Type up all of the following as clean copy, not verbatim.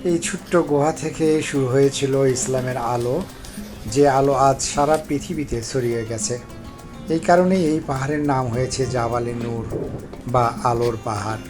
এই ছোট্ট গুহা থেকে শুরু হয়েছিল ইসলামের আলো, যে আলো আজ সারা পৃথিবীতে ছড়িয়ে গেছে। এই কারণেই এই পাহাড়ের নাম হয়েছে জাবালে নূর বা আলোর পাহাড়।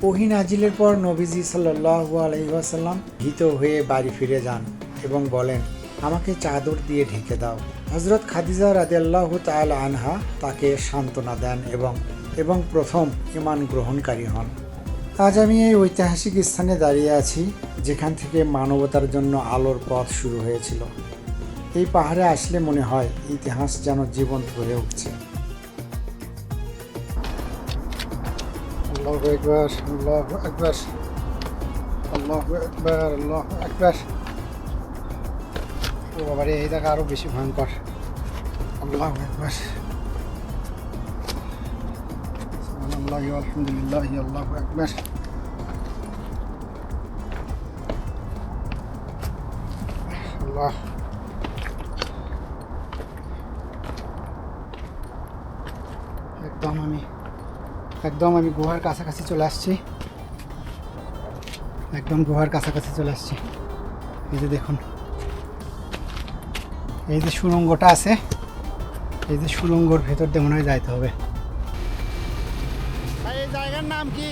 ওহী নাজিলের পর নবীজি সাল্লাল্লাহু আলাইহি ওয়াসাল্লাম ভীত হয়ে বাড়ি ফিরে যান এবং বলেন, আমাকে চাদর দিয়ে ঢেকে দাও। হযরত খাদিজা রাদিয়াল্লাহু তাআলা আনহা তাকে সান্ত্বনা দেন এবং প্রথম ঈমান গ্রহণকারী হন। আজ আমি এই ঐতিহাসিক স্থানে দাঁড়িয়ে আছি, যেখান থেকে মানবতার জন্য আলোর পথ শুরু হয়েছিল। এই পাহাড়ে আসলে মনে হয় ইতিহাস যেন জীবন্ত হয়ে উঠছে। আল্লাহু আকবার, আল্লাহু আকবার, আল্লাহু আকবার, আল্লাহু আকবার। ও বাবারে, এই জায়গা আরো বেশি ভয়ঙ্কর। আল্লাহু আকবার, সুবহানাল্লাহি ওয়া আলহামদুলিল্লাহি, আল্লাহু আকবার। আল্লাহ, একদম আমি গুহার কাছাকাছি চলে আসছি। একদম গুহার কাছাকাছি চলে আসছি। এই যে দেখুন, এই যে সুড়ঙ্গটা আছে, এই যে সুড়ঙ্গর ভেতর দিয়ে মনে হয় যাইতে হবে। এই জায়গার নাম কি?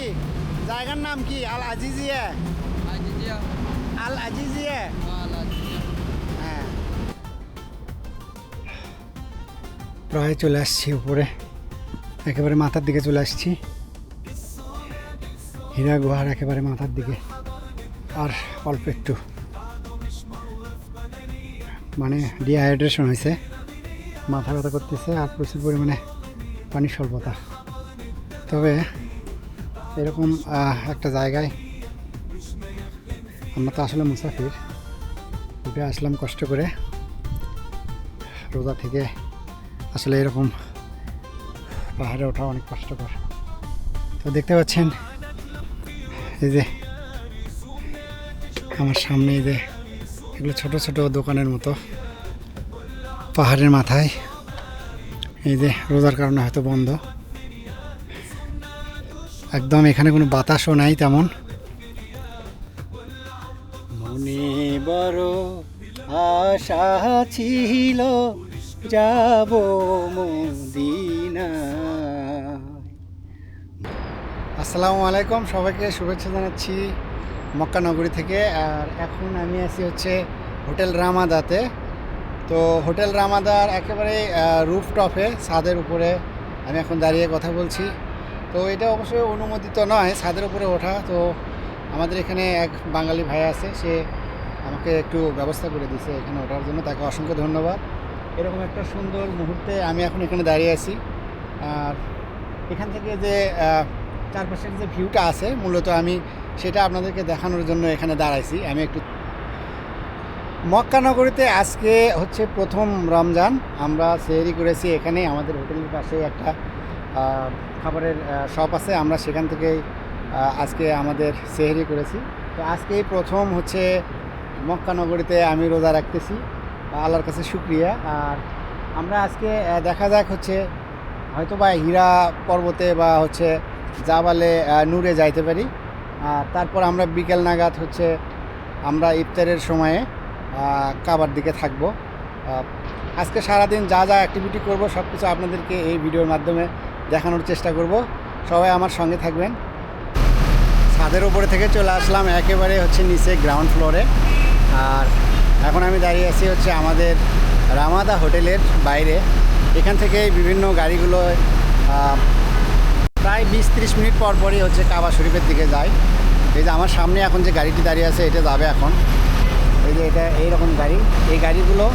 জায়গার নাম কি? আল আজিজিয়া। আল আজিজিয়া। হ্যাঁ, প্রায় চলে আসছি উপরে, একেবারে মাথার দিকে চলে আসছি। হীরা গুহার একেবারে মাথার দিকে, আর অল্প একটু মানে ডিহাইড্রেশন হয়েছে, মাথা ব্যথা করতেছে আর প্রচুর পরিমাণে পানির স্বল্পতা। তবে এরকম একটা জায়গায় আমরা তো আসলে মুসাফির, উঠে আসলাম কষ্ট করে রোজা থেকে। আসলে এরকম পাহাড়ে ওঠা অনেক কষ্টকর। তো দেখতে পাচ্ছেন এই যে আমার সামনে, এই যে এগুলো ছোট ছোট দোকানের মতো পাহাড়ের মাথায়। এই যে রোজার কারণে হয়তো বন্ধ, একদম এখানে কোনো বাতাসও নাই তেমন। মনে বড় আশা ছিল যাব মদিনা। আসসালামু আলাইকুম, সবাইকে শুভেচ্ছা জানাচ্ছি মক্কা নগরী থেকে। আর এখন আমি আছি হচ্ছে হোটেল রামাদাতে। তো হোটেল রামাদার একেবারে রুফটপে, ছাদের উপরে আমি এখন দাঁড়িয়ে কথা বলছি। তো এটা অবশ্যই অনুমোদিত নয় ছাদের উপরে ওঠা। তো আমাদের এখানে এক বাঙালি ভাই আছে, সে আমাকে একটু ব্যবস্থা করে দিয়েছে এখানে ওঠার জন্য, তাকে অসংখ্য ধন্যবাদ। এরকম একটা সুন্দর মুহূর্তে আমি এখন এখানে দাঁড়িয়ে আছি। আর এখান থেকে যে চারপাশের যে ভিউটা আছে, মূলত আমি সেটা আপনাদেরকে দেখানোর জন্য এখানে দাঁড়াইছি। আমি একটু মক্কা নগরীতে আজকে হচ্ছে প্রথম রমজান। আমরা সেহরি করেছি এখানে, আমাদের হোটেলের পাশে একটা খাবারের শপ আছে, আমরা সেখান থেকেই আজকে আমাদের সেহরি করেছি। তো আজকেই প্রথম হচ্ছে মক্কা নগরীতে আমি রোজা রাখতেছি, আল্লাহর কাছে শুকরিয়া। আর আমরা আজকে দেখা যাক হচ্ছে হয়তো বা হীরা পর্বতে বা হচ্ছে জাবালে নূরে যাইতে পারি। আর তারপর আমরা বিকেল নাগাদ হচ্ছে আমরা ইফতারের সময়ে কাবার দিকে থাকবো। আজকে সারাদিন যা যা অ্যাক্টিভিটি করব সব কিছু আপনাদেরকে এই ভিডিওর মাধ্যমে দেখানোর চেষ্টা করব। সবাই আমার সঙ্গে থাকবেন। ছাদের উপরে থেকে চলে আসলাম একেবারে হচ্ছে নিচে গ্রাউন্ড ফ্লোরে। আর এখন আমি দাঁড়িয়ে আছি হচ্ছে আমাদের রামাদা হোটেলের বাইরে। এখান থেকে বিভিন্ন গাড়িগুলো প্রায় 20-30 মিনিট পর পরই হচ্ছে কাবা শরীফের দিকে যায়। এই যে আমার সামনে এখন যে গাড়িটি দাঁড়িয়ে আছে, এটা যাবে এখন। এই যে এটা এইরকম গাড়ি, এই গাড়িগুলো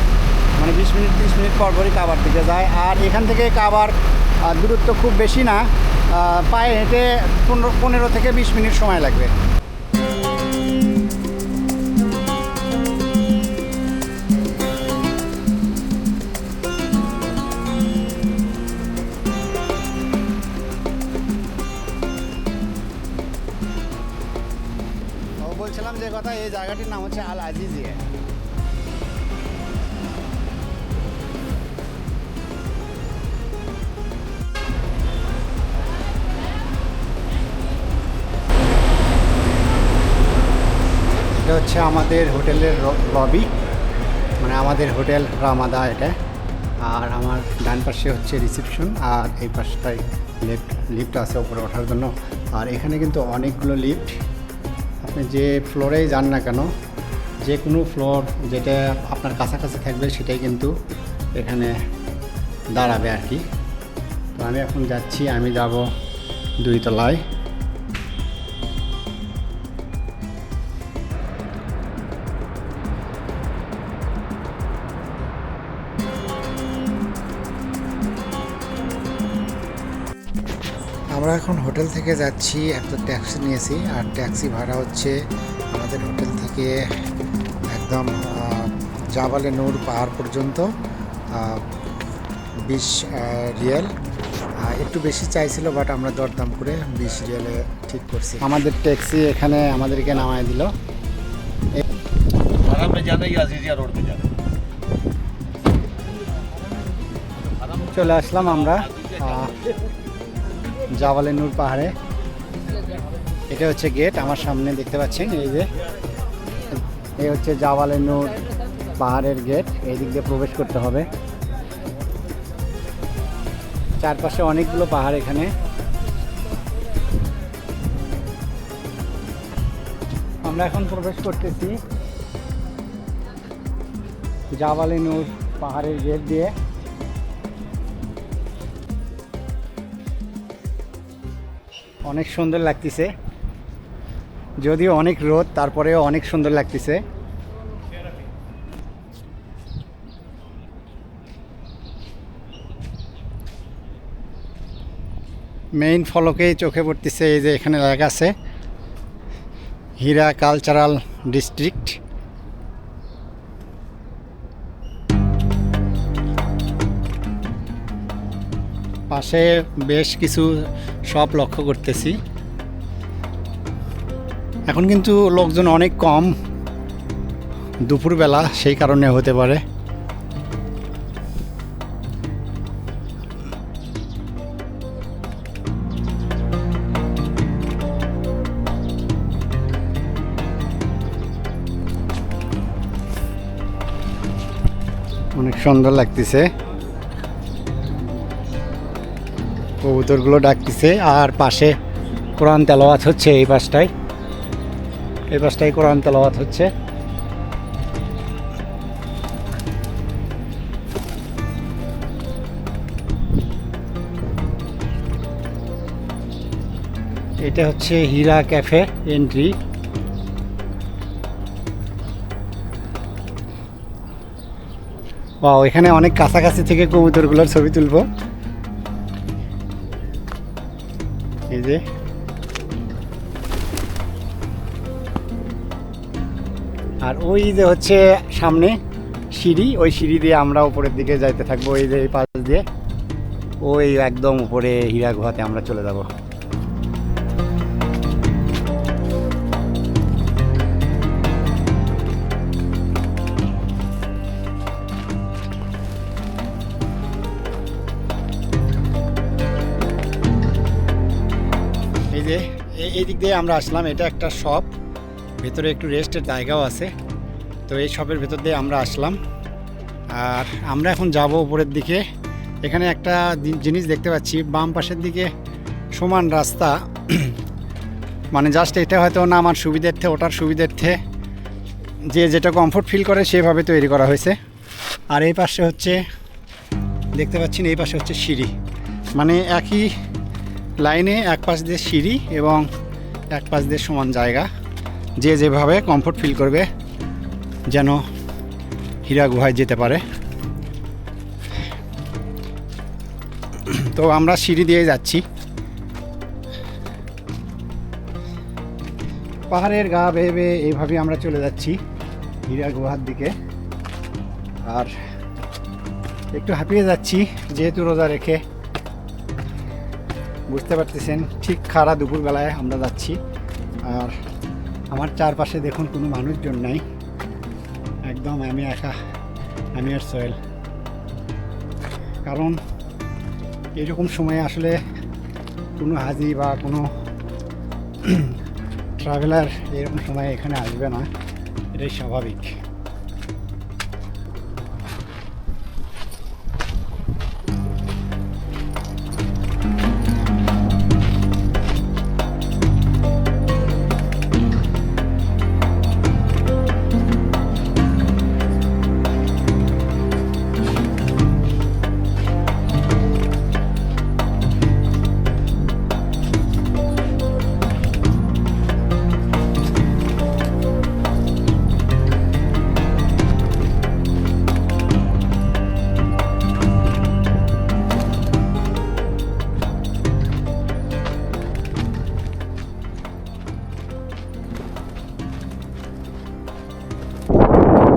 মানে 20-30 মিনিট পর পরই কাবার দিকে যায়। আর এখান থেকে কাবার দূরত্ব খুব বেশি না, পায়ে হেঁটে 15 থেকে 20 মিনিট সময় লাগবে। বলছিলাম যে কথা, এই জায়গাটির নাম হচ্ছে আল আজিজিয়া। এটা হচ্ছে আমাদের হোটেলের লবি, মানে আমাদের হোটেল রামাদা এটা। আর আমার ডান পাশে হচ্ছে রিসেপশন, আর এই পাশটায় লিফট আছে উপরে ওঠার জন্য। আর এখানে কিন্তু অনেকগুলো লিফট, আপনি যে ফ্লোরেই যান না কেন, যে কোনো ফ্লোর যেটা আপনার কাছাকাছি থাকবে সেটাই কিন্তু এখানে দাঁড়াবে আর কি। তো আমি এখন যাচ্ছি, আমি যাব 2 তলায়। আমরা এখন হোটেল থেকে যাচ্ছি, একটা ট্যাক্সি নিয়েছি, আর ট্যাক্সি ভাড়া হচ্ছে আমাদের হোটেল থেকে একদম জাবালে নূর পাহাড় পর্যন্ত 20 রিয়াল। একটু বেশি চাইছিল, বাট আমরা দরদাম করে 20 রিয়ালে ঠিক করছি। আমাদের ট্যাক্সি এখানে আমাদেরকে নামায় দিল। চলে আসলাম আমরা জাবালে নূর পাহাড়ে। এটা হচ্ছে গেট, আমার সামনে দেখতে পাচ্ছেন, এই হচ্ছে জাবালে নূর পাহাড়ের গেট। এই দিক দিয়ে প্রবেশ করতে হবে। চারপাশে অনেকগুলো পাহাড় এখানে। আমরা এখন প্রবেশ করতেছি জাবালে নূর পাহাড়ের গেট দিয়ে। অনেক সুন্দর লাগতেছে, যদিও অনেক রোদ, তারপরেও অনেক সুন্দর লাগতেছে। মেইন ফলকেই চোখে পড়তেছে এই যে এখানে লেখা আছে হীরা কালচারাল ডিস্ট্রিক্ট। পাশে বেশ কিছু শপ লক্ষ্য করতেছি। এখন কিন্তু লোকজন অনেক কম, দুপুরবেলা, সেই কারণে হতে পারে। অনেক সুন্দর লাগতেছে, কবুতরগুলো ডাকতেছে। আর পাশে কোরআন তেলাওয়াত হচ্ছে, এই পাশটায় কোরআন তেলাওয়াত হচ্ছে। এটা হচ্ছে হীরা ক্যাফে এন্ট্রি। বাহ, এখানে অনেক কাছাকাছি থেকে কবুতরগুলোর ছবি তুলবো। এই যে আর ওই যে হচ্ছে সামনে সিঁড়ি, ওই সিঁড়ি দিয়ে আমরা উপরের দিকে যাইতে থাকবো। এই যে এই পাশ দিয়ে ওই একদম উপরে হীরা গুহাতে আমরা চলে যাব। এই যে এই দিক দিয়ে আমরা আসলাম, এটা একটা শপ, ভেতরে একটু রেস্টের জায়গাও আছে। তো এই শপের ভেতর দিয়ে আমরা আসলাম, আর আমরা এখন যাব উপরের দিকে। এখানে একটা জিনিস দেখতে পাচ্ছি, বাম পাশের দিকে সমান রাস্তা, মানে জাস্ট এটা হয়তো না আমার সুবিধার্থে, ওটার সুবিধার্থে, যে যেটা কমফোর্ট ফিল করে সেভাবে তৈরি করা হয়েছে। আর এই পাশে হচ্ছে দেখতে পাচ্ছেন, এই পাশে হচ্ছে সিঁড়ি, মানে একই লাইনে এক পাশ দিয়ে সিঁড়ি এবং এক পাশ দিয়ে সমান জায়গা, যে যেভাবে কমফোর্ট ফিল করবে যেন হীরা গুহায় যেতে পারে। তো আমরা সিঁড়ি দিয়ে যাচ্ছি, পাহাড়ের গা বেয়ে বেয়ে এইভাবে আমরা চলে যাচ্ছি হীরা গুহার দিকে। আর একটু হাঁপিয়ে যাচ্ছি, যেহেতু রোজা রেখে, বুঝতে পারতেছেন, ঠিক খাড়া দুপুরবেলায় আমরা যাচ্ছি। আর আমার চারপাশে দেখুন কোনো মানুষজন নাই, একদম আমি একা, আমি আর সোহেল। কারণ এরকম সময়ে আসলে কোনো হাজি বা কোনো ট্রাভেলার এরকম সময় এখানে আসবে না, এটাই স্বাভাবিক।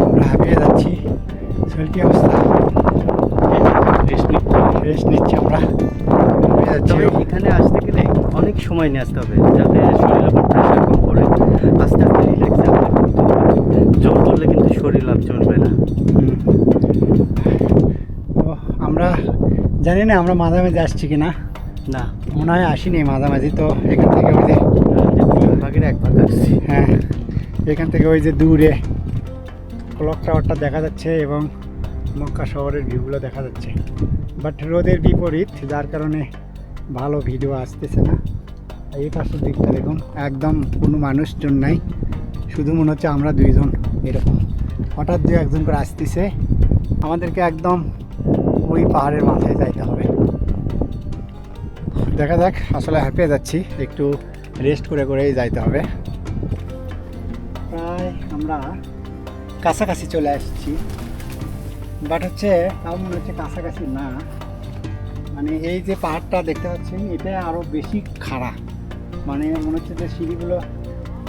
আমরা হাঁপিয়ে যাচ্ছি। শরীর কি অবস্থা? রেস্ট নিচ্ছি আমরা, হাঁপিয়ে যাচ্ছি। তবে এখানে আসতে গেলে অনেক সময় নিয়ে আসতে হবে, যাতে শরীর আবার প্রেশার কম পড়ে। আস্তে আস্তে রিল্যাক্সে আমরা করতে হবে। জোর করলে কিন্তু শরীর আর চলবে না। তো আমরা জানি না আমরা মাঝামাঝি আসছি কি না, না, মনে হয় আসিনি মাঝামাঝি। তো এখান থেকে ওই যে, তিন ভাগের এক ভাগ আসছি। হ্যাঁ, এখান থেকে ওই যে দূরে ক্লক টাওয়ারটা দেখা যাচ্ছে এবং মক্কা শহরের ভিউগুলো দেখা যাচ্ছে। বাট রোদের বিপরীত, যার কারণে ভালো ভিডিও আসতেছে না। এই পাশের দিকটা দেখুন, একদম কোনো মানুষজন নাই, শুধু মনে হচ্ছে আমরা দুইজন। এরকম হঠাৎ দু একজন করে আসতেছে, আমাদেরকে একদম ওই পাহাড়ের মাথায় যাইতে হবে। দেখা যাক, আসলে হাঁপিয়ে যাচ্ছি, একটু রেস্ট করে করেই যাইতে হবে। প্রায় আমরা কাছাকাছি চলে আসছি, বাট হচ্ছে তাও মনে হচ্ছে কাছাকাছি না। মানে এই যে পাহাড়টা দেখতে পাচ্ছেন, এটা আরও বেশি খাড়া। মানে মনে হচ্ছে যে সিঁড়িগুলো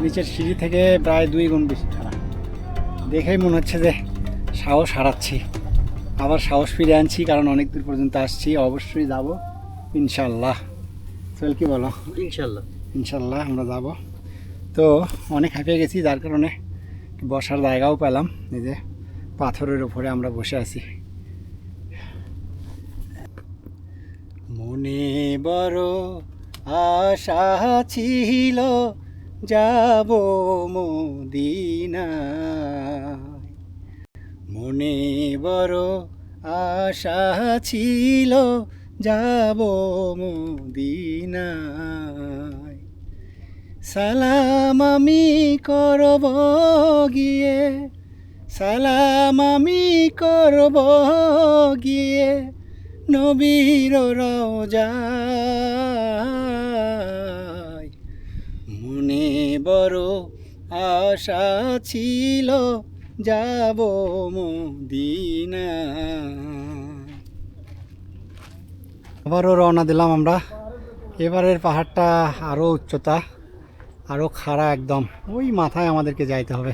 নিচের সিঁড়ি থেকে প্রায় 2 গুণ বেশি খাড়া। দেখেই মনে হচ্ছে যে সাহস হারাচ্ছি, আবার সাহস ফিরে আনছি, কারণ অনেক দূর পর্যন্ত আসছি। অবশ্যই যাব ইনশাল্লাহ। চল, কি বলো? ইনশাল্লাহ। ইনশাল্লাহ আমরা যাব। তো অনেক হাঁপিয়ে গেছি, যার কারণে বসার জায়গাও পেলাম। এই যে পাথরের উপরে আমরা বসে আছি। মনে বড় আশা ছিল, যাব মদিনায়। মনে বড় আশা ছিল, যাব মদিনায়। সালাম আমি করব গিয়ে, সালাম আমি করব গিয়ে নবীর রওজায়। মনে বড় আশা ছিল, যাব মদিনায়। আবারও রওনা দিলাম আমরা। এবারের পাহাড়টা আরও উচ্চতা, আরও খাড়া, একদম ওই মাথায় আমাদেরকে যাইতে হবে।